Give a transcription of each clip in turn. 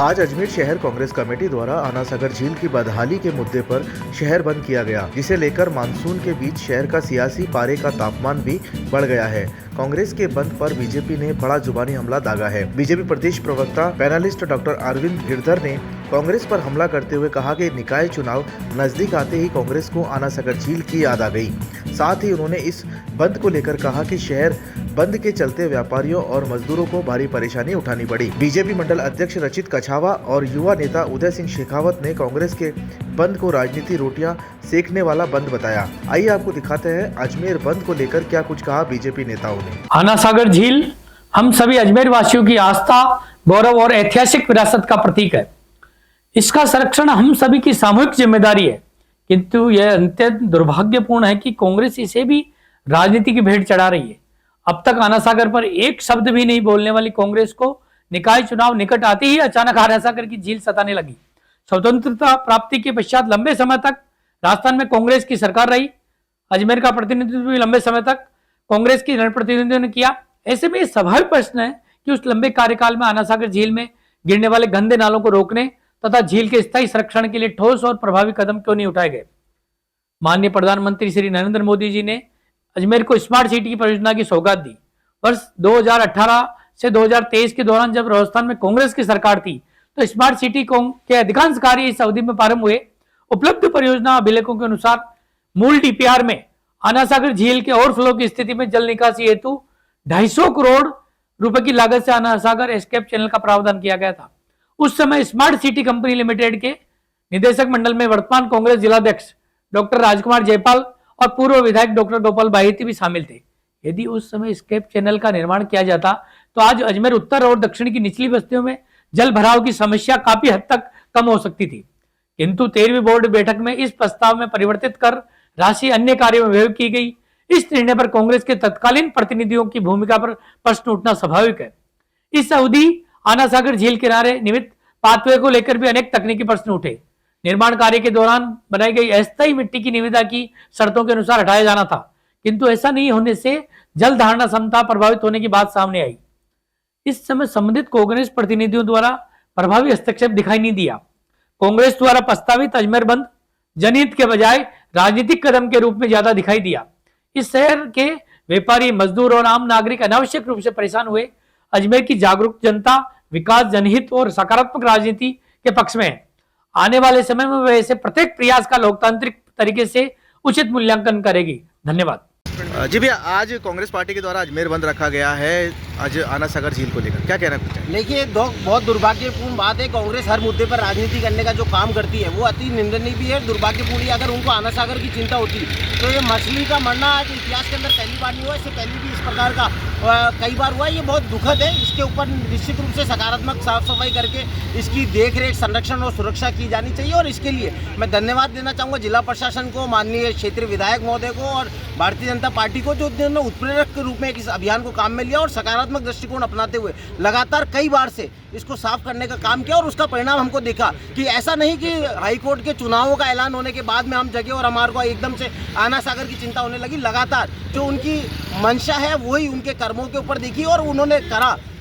आज अजमेर शहर कांग्रेस कमेटी द्वारा आनासागर झील की बदहाली के मुद्दे पर शहर बंद किया गया, जिसे लेकर मानसून के बीच शहर का सियासी पारे का तापमान भी बढ़ गया है। कांग्रेस के बंद पर बीजेपी ने बड़ा जुबानी हमला दागा है। बीजेपी प्रदेश प्रवक्ता पैनलिस्ट डॉक्टर अरविंद गिरधर ने कांग्रेस पर हमला करते हुए कहा कि निकाय चुनाव नजदीक आते ही कांग्रेस को आनासागर झील की याद आ गई। साथ ही उन्होंने इस बंद को लेकर कहा कि शहर बंद के चलते व्यापारियों और मजदूरों को भारी परेशानी उठानी पड़ी। बीजेपी मंडल अध्यक्ष रचित कछावा और युवा नेता उदय सिंह शेखावत ने कांग्रेस के बंद को राजनीति रोटियां सेकने वाला बंद बताया। आइए आपको दिखाते हैं अजमेर बंद को लेकर क्या कुछ कहा बीजेपी नेताओं ने। आनासागर झील हम सभी अजमेर वासियों की आस्था, गौरव और ऐतिहासिक विरासत का प्रतीक है। इसका संरक्षण हम सभी की सामूहिक जिम्मेदारी है, किंतु यह अत्यंत दुर्भाग्यपूर्ण है कि कांग्रेस इसे भी राजनीति की भेंट चढ़ा रही है। अब तक आनासागर पर एक शब्द भी नहीं बोलने वाली कांग्रेस को निकाय चुनाव निकट आते ही अचानक आनासागर की झील सताने लगी। स्वतंत्रता प्राप्ति के पश्चात लंबे समय तक राजस्थान में कांग्रेस की सरकार रही। अजमेर का प्रतिनिधित्व भी लंबे समय तक कांग्रेस की जनप्रतिनिधियों ने किया। ऐसे में स्वाभाविक प्रश्न है कि उस लंबे कार्यकाल में आनासागर झील में गिरने वाले गंदे नालों को रोकने तथा झील के स्थायी संरक्षण के लिए ठोस और प्रभावी कदम क्यों नहीं उठाए गए। माननीय प्रधानमंत्री श्री नरेंद्र मोदी जी ने अजमेर को स्मार्ट सिटी की परियोजना की सौगात दी। वर्ष 2018 से 2023 के दौरान जब राजस्थान में कांग्रेस की सरकार थी तो स्मार्ट सिटी के अधिकांश कार्य इस अवधि में प्रारंभ हुए। उपलब्ध परियोजना अभिलेखों के अनुसार मूल डीपीआर में आनासागर झील के ओवरफ्लो की स्थिति में जल निकासी हेतु 250 करोड़ रुपए की लागत से आनासागर एस्केप चैनल का प्रावधान किया गया था। उस समय स्मार्ट सिटी कंपनी लिमिटेड के निदेशक मंडल में वर्तमान कांग्रेस जिलाध्यक्ष डॉक्टर राजकुमार जयपाल और पूर्व विधायक डॉक्टर गोपाल बाहिती भी शामिल थे। यदि उस समय स्केप चैनल का निर्माण किया जाता तो आज अजमेर उत्तर और दक्षिण की निचली बस्तियों में जल भराव की समस्या काफी हद तक कम हो सकती थी, किंतु 13वीं बोर्ड बैठक में इस प्रस्ताव में परिवर्तित कर राशि अन्य कार्यों में व्यय की गई। इस निर्णय पर कांग्रेस के तत्कालीन प्रतिनिधियों की भूमिका पर प्रश्न उठना स्वाभाविक है। इस अवधि आनासागर झील किनारे निर्मित पाथवे को लेकर भी अनेक तकनीकी प्रश्न उठे। निर्माण कार्य के दौरान बनाई गई अस्थायी मिट्टी की निविदा की शर्तों के अनुसार हटाया जाना था, किंतु ऐसा नहीं होने से जल धारणा क्षमता प्रभावित होने की बात सामने आई। इस समय संबंधित कांग्रेस प्रतिनिधियों द्वारा प्रभावी हस्तक्षेप दिखाई नहीं दिया। कांग्रेस द्वारा प्रस्तावित अजमेर बंद जनहित के बजाय राजनीतिक कदम के रूप में ज्यादा दिखाई दिया। इस शहर के व्यापारी, मजदूर और आम नागरिक अनावश्यक रूप से परेशान हुए। अजमेर की जागरूक जनता विकास, जनहित और सकारात्मक राजनीति के पक्ष में है। आने वाले समय में वह ऐसे प्रत्येक प्रयास का लोकतांत्रिक तरीके से उचित मूल्यांकन करेगी। धन्यवाद। जी भैया, आज कांग्रेस पार्टी के द्वारा अजमेर बंद रखा गया है आज आनासागर झील को लेकर, क्या कहना है? देखिए, बहुत दुर्भाग्यपूर्ण बात है। कांग्रेस हर मुद्दे पर राजनीति करने का जो काम करती है वो अति निंदनीय भी है, दुर्भाग्यपूर्ण है। अगर उनको आनासागर की चिंता होती तो ये मछली का मरना आज इतिहास के अंदर पहली बार नहीं हुआ। इससे पहले भी इस प्रकार का कई बार हुआ। ये बहुत दुखद है। इसके ऊपर निश्चित रूप से सकारात्मक साफ सफाई करके इसकी देखरेख, संरक्षण और सुरक्षा की जानी चाहिए। और इसके लिए मैं धन्यवाद देना चाहूँगा जिला प्रशासन को, माननीय क्षेत्रीय विधायक महोदय को और भारतीय जनता पार्टी को, जो उन्होंने उत्प्रेरक के रूप में इस अभियान को काम में लिया और सकारात्मक दृष्टिकोण अपनाते हुए लगातार कई बार से इसको साफ करने का काम किया। और उसका परिणाम हमको देखा कि ऐसा नहीं कि हाईकोर्ट के चुनावों का ऐलान होने के बाद में हम जगे और हमारे को एकदम से आनासागर की चिंता होने लगी। लगातार जो उनकी मंशा है वही उनके कर्मों के ऊपर दिखी और उन्होंने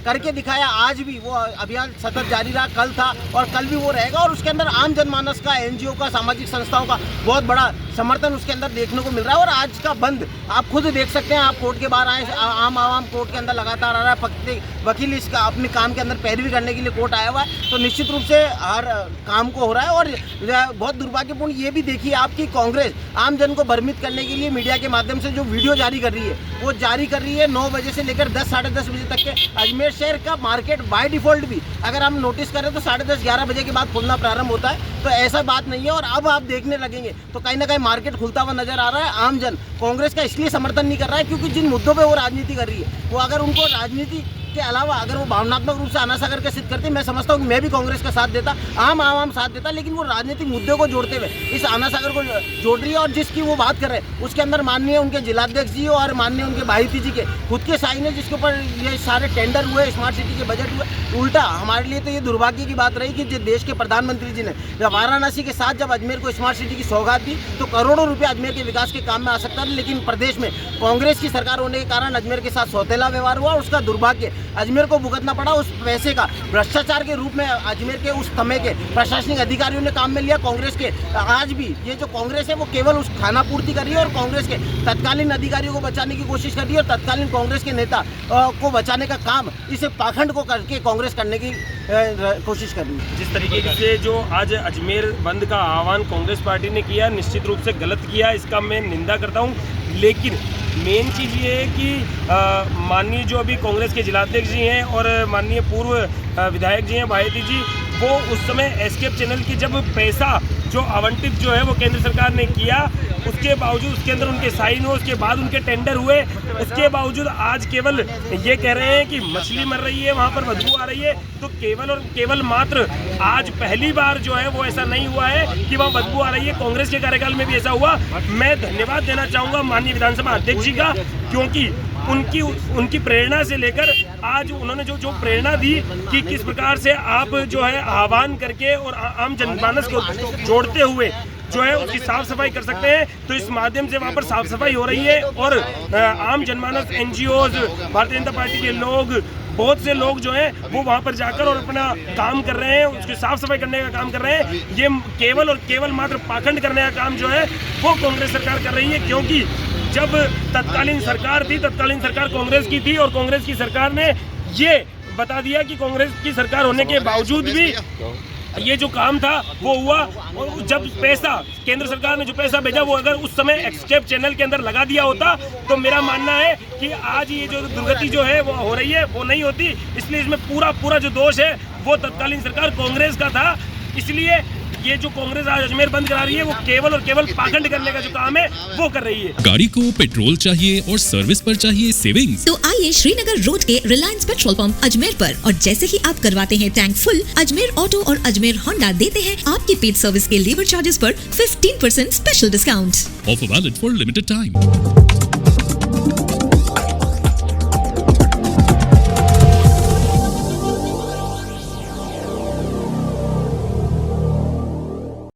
करके दिखाया। आज भी वो अभियान सतत जारी रहा, कल था और कल भी वो रहेगा। और उसके अंदर आम जनमानस का, एनजीओ का, सामाजिक संस्थाओं का बहुत बड़ा समर्थन उसके अंदर देखने को मिल रहा है। और आज का बंद आप खुद देख सकते हैं। आप कोर्ट के बाहर आए, आम कोर्ट के अंदर लगातार आ रहा है। वकील इसका अपने काम के अंदर पैरवी करने के लिए कोर्ट आया हुआ है। तो निश्चित रूप से हर काम को हो रहा है। और बहुत दुर्भाग्यपूर्ण ये भी देखिए आपकी कांग्रेस आम जन को भ्रमित करने के लिए मीडिया के माध्यम से जो वीडियो जारी कर रही है वो जारी कर रही है 9 बजे से लेकर 10 साढ़े 10 बजे तक के। अजमेर शहर का मार्केट बाय डिफॉल्ट भी अगर हम नोटिस करें तो 10:30 11 बजे के बाद खुलना प्रारंभ होता है। तो ऐसा बात नहीं है। और अब आप देखने लगेंगे तो कहीं ना कहीं मार्केट खुलता हुआ नजर आ रहा है। आम जन कांग्रेस का इसलिए समर्थन नहीं कर रहा है क्योंकि जिन मुद्दों पे वो राजनीति कर रही है, वो अगर उनको राजनीति के अलावा अगर वो भावनात्मक रूप से आनासागर का सिद्ध करते, मैं समझता हूँ कि मैं भी कांग्रेस का साथ देता, आम साथ देता। लेकिन वो राजनीतिक मुद्दों को जोड़ते हुए इस आनासागर को जोड़ रही है। और जिसकी वो बात कर रहे हैं उसके अंदर माननीय उनके जिलाध्यक्ष जी और माननीय उनके बाहिती जी के खुद के साइन है, जिसके ऊपर ये सारे टेंडर हुए, स्मार्ट सिटी के बजट हुए। उल्टा हमारे लिए तो ये दुर्भाग्य की बात रही कि जो देश के प्रधानमंत्री जी ने जब वाराणसी के साथ जब अजमेर को स्मार्ट सिटी की सौगात दी तो करोड़ों रुपये अजमेर के विकास के काम में आ सकता था। लेकिन प्रदेश में कांग्रेस की सरकार होने के कारण अजमेर के साथ सौतेला व्यवहार हुआ। और उसका दुर्भाग्य अजमेर को भुगतना पड़ा उस पैसे का। भ्रष्टाचार के रूप में अजमेर के उस समय के प्रशासनिक अधिकारियों ने काम में लिया कांग्रेस के। आज भी ये जो कांग्रेस है वो केवल उस खाना पूर्ति कर रही है और कांग्रेस के तत्कालीन अधिकारियों को बचाने की कोशिश कर रही है और तत्कालीन कांग्रेस के नेता को बचाने का काम इसे पाखंड को करके कांग्रेस करने की कोशिश कर रही है। जिस तरीके से जो आज अजमेर बंद का आह्वान कांग्रेस पार्टी ने किया, निश्चित रूप से गलत किया, इसका मैं निंदा करता हूं। लेकिन मेन चीज़ ये है कि माननीय जो अभी कांग्रेस के जिलाध्यक्ष जी हैं और माननीय पूर्व विधायक जी हैं भायती जी, वो उस समय एस्केप चैनल की जब पैसा जो आवंटित जो है वो केंद्र सरकार ने किया, उसके बावजूद उसके अंदर उनके साइन हो, उसके बाद उनके टेंडर हुए, उसके बावजूद आज केवल ये कह रहे हैं कि मछली मर रही है, वहाँ पर बदबू आ रही है। तो केवल और केवल मात्र आज पहली बार जो है वो ऐसा नहीं हुआ है कि वहाँ बदबू आ रही है, कांग्रेस के कार्यकाल में भी ऐसा हुआ। मैं धन्यवाद देना चाहूँगा माननीय विधानसभा अध्यक्ष जी का, क्योंकि उनकी प्रेरणा से लेकर आज उन्होंने जो प्रेरणा दी कि किस प्रकार से आप जो है आह्वान करके और आम जनमानस को जोड़ते हुए जो है उसकी साफ सफाई कर सकते हैं। तो इस माध्यम से वहाँ पर साफ सफाई हो रही है और आम जनमानस, एनजीओज, भारतीय जनता पार्टी के लोग, बहुत से लोग जो हैं वो वहाँ पर जाकर और अपना काम कर रहे हैं, उसकी साफ सफाई करने का काम कर रहे हैं। ये केवल और केवल मात्र पाखंड करने का काम जो है वो कांग्रेस सरकार कर रही है, क्योंकि जब तत्कालीन सरकार थी, तत्कालीन सरकार कांग्रेस की थी और कांग्रेस की सरकार ने ये बता दिया कि कांग्रेस की सरकार होने के बावजूद भी ये जो काम था वो हुआ। और जब पैसा केंद्र सरकार ने जो पैसा भेजा वो अगर उस समय एस्केप चैनल के अंदर लगा दिया होता तो मेरा मानना है कि आज ये जो दुर्गति जो है वो हो रही है वो नहीं होती। इसलिए इसमें पूरा जो दोष है वो तत्कालीन सरकार कांग्रेस का था। इसलिए ये जो कांग्रेस आज अजमेर बंद करा रही है वो केवल और केवल पाखंड करने का जो काम है वो कर रही है। गाड़ी को पेट्रोल चाहिए और सर्विस पर चाहिए सेविंग्स, तो आइए श्रीनगर रोड के रिलायंस पेट्रोल पंप अजमेर पर, और जैसे ही आप करवाते हैं टैंक फुल, अजमेर ऑटो और अजमेर होंडा देते हैं आपकी पेड सर्विस के लेबर चार्जेस पर 15% special discount. Offer valid for limited time.